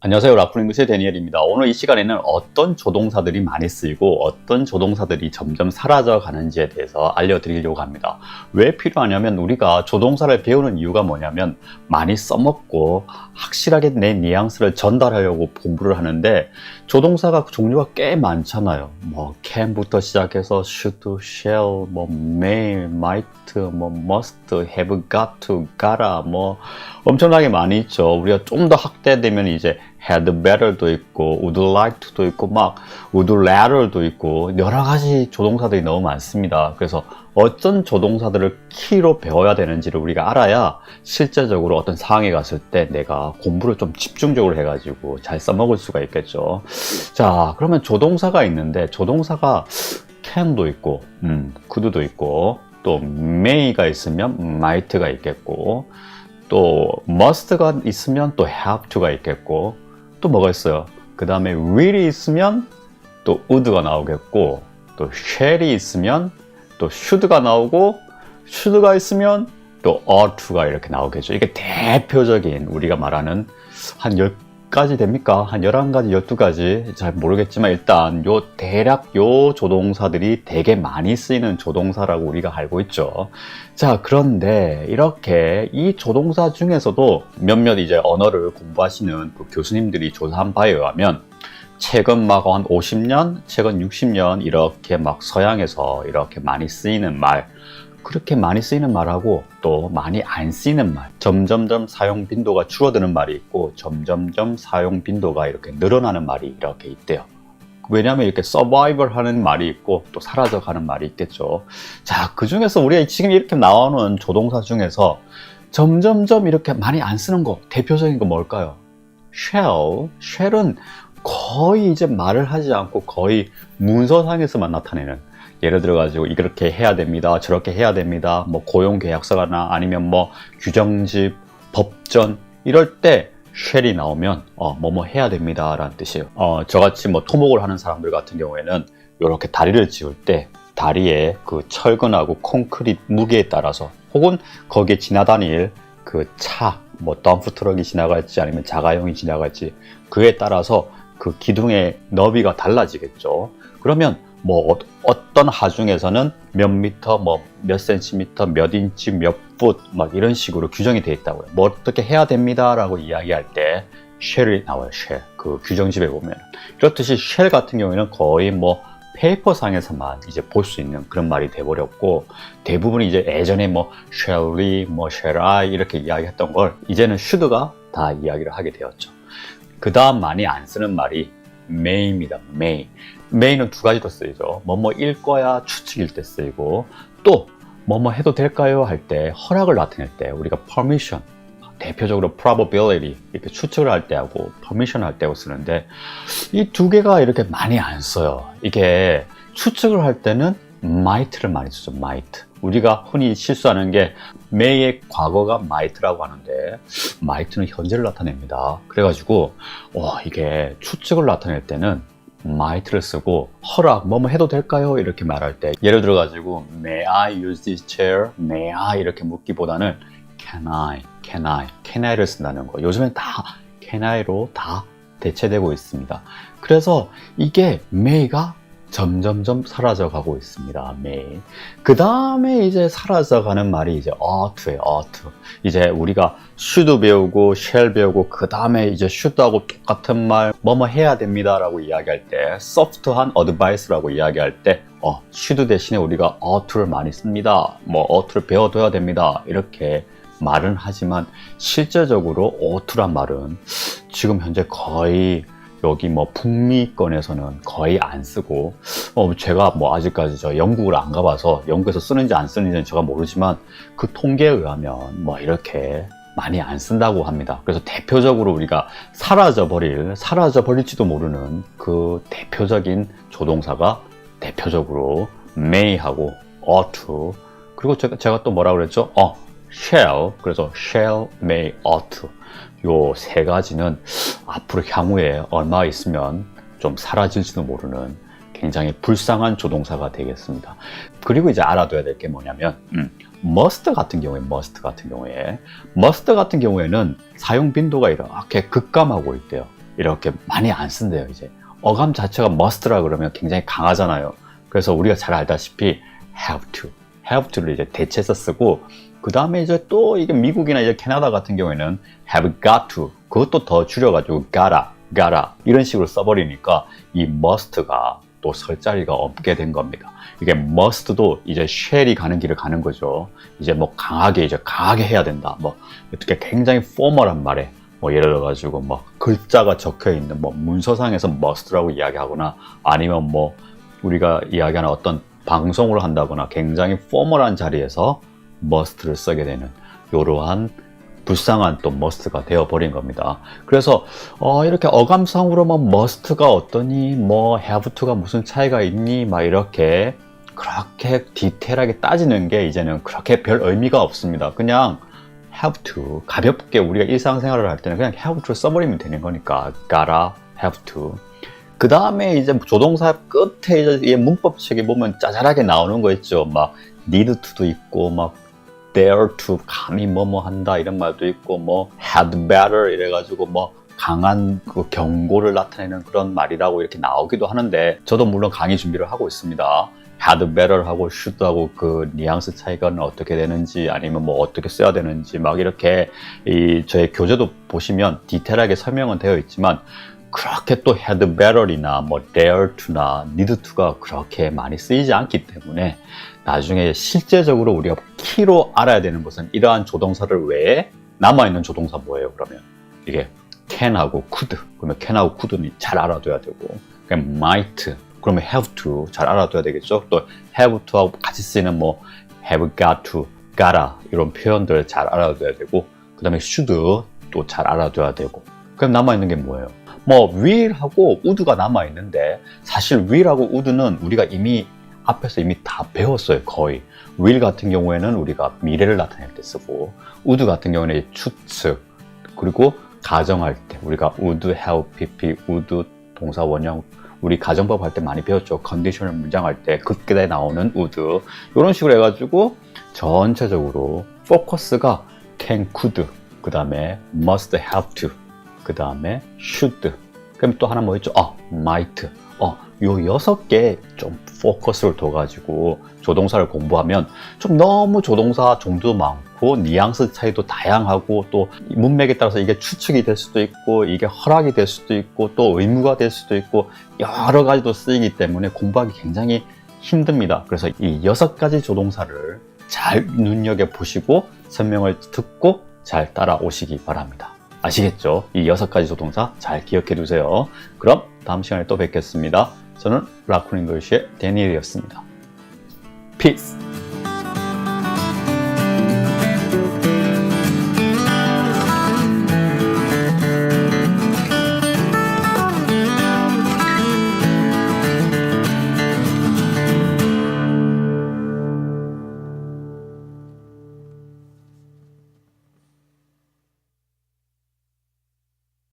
안녕하세요. 라프링글스의 데니엘입니다. 오늘 이 시간에는 어떤 조동사들이 많이 쓰이고 어떤 조동사들이 점점 사라져 가는지에 대해서 알려드리려고 합니다. 왜 필요하냐면 우리가 조동사를 배우는 이유가 뭐냐면 많이 써먹고 확실하게 내 뉘앙스를 전달하려고 공부를 하는데 조동사가 종류가 꽤 많잖아요. 뭐 can부터 시작해서 should, shall, 뭐 may, might, 뭐 must, have, got to, gotta 뭐 엄청나게 많이 있죠. 우리가 좀 더 확대되면 이제 had better도 있고 would like to도 있고 막 would rather도 있고 여러 가지 조동사들이 너무 많습니다. 그래서 어떤 조동사들을 키로 배워야 되는지를 우리가 알아야 실제적으로 어떤 상황에 갔을 때 내가 공부를 좀 집중적으로 해가지고 잘 써먹을 수가 있겠죠. 자, 그러면 조동사가 있는데 조동사가 can도 있고 could도 있고 또 may가 있으면 might가 있겠고 또 must가 있으면 또 have to가 있겠고 또 뭐가 있어요? 그 다음에 will이 있으면 또 would가 나오겠고 또 shall이 있으면 또 should가 나오고 should가 있으면 또 ought to가 이렇게 나오겠죠. 이게 대표적인 우리가 말하는 한 10가지 됩니까? 한 11가지, 12가지 잘 모르겠지만 일단 요 대략 요 조동사들이 되게 많이 쓰이는 조동사라고 우리가 알고 있죠. 자, 그런데 이렇게 이 조동사 중에서도 몇몇 이제 언어를 공부하시는 그 교수님들이 조사한 바에 의하면 최근 막 한 50년, 최근 60년 이렇게 막 서양에서 이렇게 많이 쓰이는 말, 그렇게 많이 쓰이는 말하고 또 많이 안 쓰이는 말, 점점점 사용 빈도가 줄어드는 말이 있고 점점점 사용 빈도가 이렇게 늘어나는 말이 이렇게 있대요. 왜냐하면 이렇게 서바이벌 하는 말이 있고 또 사라져가는 말이 있겠죠. 자, 그 중에서 우리가 지금 이렇게 나오는 조동사 중에서 점점점 이렇게 많이 안 쓰는 거, 대표적인 거 뭘까요? shall은 거의 이제 말을 하지 않고 거의 문서상에서만 나타내는, 예를 들어 가지고 이렇게 해야 됩니다, 저렇게 해야 됩니다, 뭐 고용계약서나 아니면 뭐 규정집, 법전 이럴 때 shall이 나오면 뭐뭐 해야 됩니다 라는 뜻이에요. 저같이 뭐 토목을 하는 사람들 같은 경우에는 이렇게 다리를 지을 때 다리에 그 철근하고 콘크리트 무게에 따라서 혹은 거기에 지나다닐 그 차, 뭐 덤프트럭이 지나갈지 아니면 자가용이 지나갈지 그에 따라서 그 기둥의 너비가 달라지겠죠. 그러면 뭐 어떤 하중에서는 몇 미터, 뭐 몇 센티미터, 몇 인치, 몇 풋 막 이런 식으로 규정이 되어 있다고요. 뭐 어떻게 해야 됩니다 라고 이야기할 때 shall이 나와요. shall. 그 규정집에 보면 이렇듯이 shall 같은 경우에는 거의 뭐 페이퍼상에서만 이제 볼 수 있는 그런 말이 돼버렸고, 대부분 이제 예전에 뭐 shall we, 뭐 shall I 이렇게 이야기했던 걸 이제는 should가 다 이야기를 하게 되었죠. 그 다음 많이 안 쓰는 말이 may입니다. may는 두 가지로 쓰이죠. 뭐뭐일 거야 추측일 때 쓰이고, 또 뭐뭐 해도 될까요 할 때 허락을 나타낼 때 우리가 permission, 대표적으로 probability 이렇게 추측을 할 때 하고 permission 할 때 쓰는데 이 두 개가 이렇게 많이 안 써요. 이게 추측을 할 때는 might를 많이 쓰죠. might. 우리가 흔히 실수하는 게 may의 과거가 might라고 하는데 might는 현재를 나타냅니다. 그래가지고 이게 추측을 나타낼 때는 might를 쓰고, 허락, 뭐뭐 해도 될까요? 이렇게 말할 때 예를 들어 가지고 may I use this chair? may I 이렇게 묻기보다는 can I를 쓴다는 거. 요즘엔 다 can I로 다 대체되고 있습니다. 그래서 이게 may가 점점점 사라져가고 있습니다. may. 그 다음에 이제 사라져가는 말이 이제 ought예요. ought. 이제 우리가 should 배우고 shall 배우고 그 다음에 이제 should하고 똑같은 말 뭐뭐 해야 됩니다라고 이야기할 때, soft한 advice라고 이야기할 때 should 대신에 우리가 ought를 많이 씁니다. 뭐 ought를 배워둬야 됩니다. 이렇게 말은 하지만 실제적으로 ought란 말은 지금 현재 거의 여기 뭐 북미권에서는 거의 안 쓰고, 제가 뭐 아직까지 저 영국을 안 가봐서 영국에서 쓰는지 안 쓰는지는 제가 모르지만 그 통계에 의하면 뭐 이렇게 많이 안 쓴다고 합니다. 그래서 대표적으로 우리가 사라져버릴지도 모르는 그 대표적인 조동사가 대표적으로 may하고 ought to, 그리고 제가 또 뭐라 그랬죠? shall. 그래서 shall, may, ought. 요 세 가지는 앞으로 향후에 얼마 있으면 좀 사라질지도 모르는 굉장히 불쌍한 조동사가 되겠습니다. 그리고 이제 알아둬야 될 게 뭐냐면 must 같은 경우에는 사용 빈도가 이렇게 급감하고 있대요. 이렇게 많이 안 쓴대요. 이제 어감 자체가 must라 그러면 굉장히 강하잖아요. 그래서 우리가 잘 알다시피 have to를 이제 대체해서 쓰고, 그 다음에 이제 또 이게 미국이나 이제 캐나다 같은 경우에는 have got to, 그것도 더 줄여가지고 gotta 이런 식으로 써버리니까 이 must가 또 설 자리가 없게 된 겁니다. 이게 must도 이제 shall이 가는 길을 가는 거죠. 이제 뭐 강하게 해야 된다. 뭐 어떻게 굉장히 포멀한 말에 뭐 예를 들어 가지고 뭐 글자가 적혀 있는 뭐 문서상에서 must라고 이야기하거나, 아니면 뭐 우리가 이야기하는 어떤 방송을 한다거나 굉장히 포멀한 자리에서 must를 쓰게 되는 이러한 불쌍한 또 must가 되어버린 겁니다. 그래서 이렇게 어감상으로 뭐 must가 어떠니, 뭐 have to가 무슨 차이가 있니, 막 이렇게 그렇게 디테일하게 따지는 게 이제는 그렇게 별 의미가 없습니다. 그냥 have to, 가볍게 우리가 일상생활을 할 때는 그냥 have to 써버리면 되는 거니까 gotta, have to. 그 다음에 이제 조동사 끝에 이제 문법책에 보면 짜잘하게 나오는 거 있죠. 막 need to도 있고, 막 dare to, 감히 뭐뭐 한다 이런 말도 있고, 뭐 had better 이래가지고 뭐 강한 그 경고를 나타내는 그런 말이라고 이렇게 나오기도 하는데, 저도 물론 강의 준비를 하고 있습니다. had better 하고 should 하고 그 뉘앙스 차이가 어떻게 되는지, 아니면 뭐 어떻게 써야 되는지 막 이렇게 저의 교재도 보시면 디테일하게 설명은 되어 있지만, 그렇게 또 had better이나 뭐 dare to나 need to가 그렇게 많이 쓰이지 않기 때문에, 나중에 실제적으로 우리가 키로 알아야 되는 것은 이러한 조동사를 외에 남아있는 조동사 뭐예요? 그러면 이게 can하고 could, 그러면 can하고 could는 잘 알아둬야 되고, 그냥 might, 그러면 have to 잘 알아둬야 되겠죠. 또 have to하고 같이 쓰이는 뭐 have got to, gotta 이런 표현들 잘 알아둬야 되고, 그 다음에 should 또 잘 알아둬야 되고. 그럼 남아있는 게 뭐예요? 뭐 will하고 would가 남아있는데, 사실 will하고 would는 우리가 앞에서 이미 다 배웠어요. 거의. will 같은 경우에는 우리가 미래를 나타낼 때 쓰고, would 같은 경우는 추측, 그리고 가정할 때 우리가 would have pp, would 동사 원형, 우리 가정법 할 때 많이 배웠죠. 컨디셔널 문장할 때 그때 나오는 would, 이런 식으로 해가지고 전체적으로 포커스가 can, could, 그 다음에 must, have to, 그 다음에 should, 그럼 또 하나 뭐 있죠? might. 요 6개 좀 포커스를 둬가지고 조동사를 공부하면, 좀 너무 조동사 종류도 많고 뉘앙스 차이도 다양하고, 또 문맥에 따라서 이게 추측이 될 수도 있고, 이게 허락이 될 수도 있고, 또 의무가 될 수도 있고, 여러 가지도 쓰이기 때문에 공부하기 굉장히 힘듭니다. 그래서 이 6가지 조동사를 잘 눈여겨보시고 설명을 듣고 잘 따라오시기 바랍니다. 아시겠죠? 이 6가지 조동사 잘 기억해 두세요. 그럼 다음 시간에 또 뵙겠습니다. 저는 라쿤 잉글리시의 데니엘이었습니다. Peace!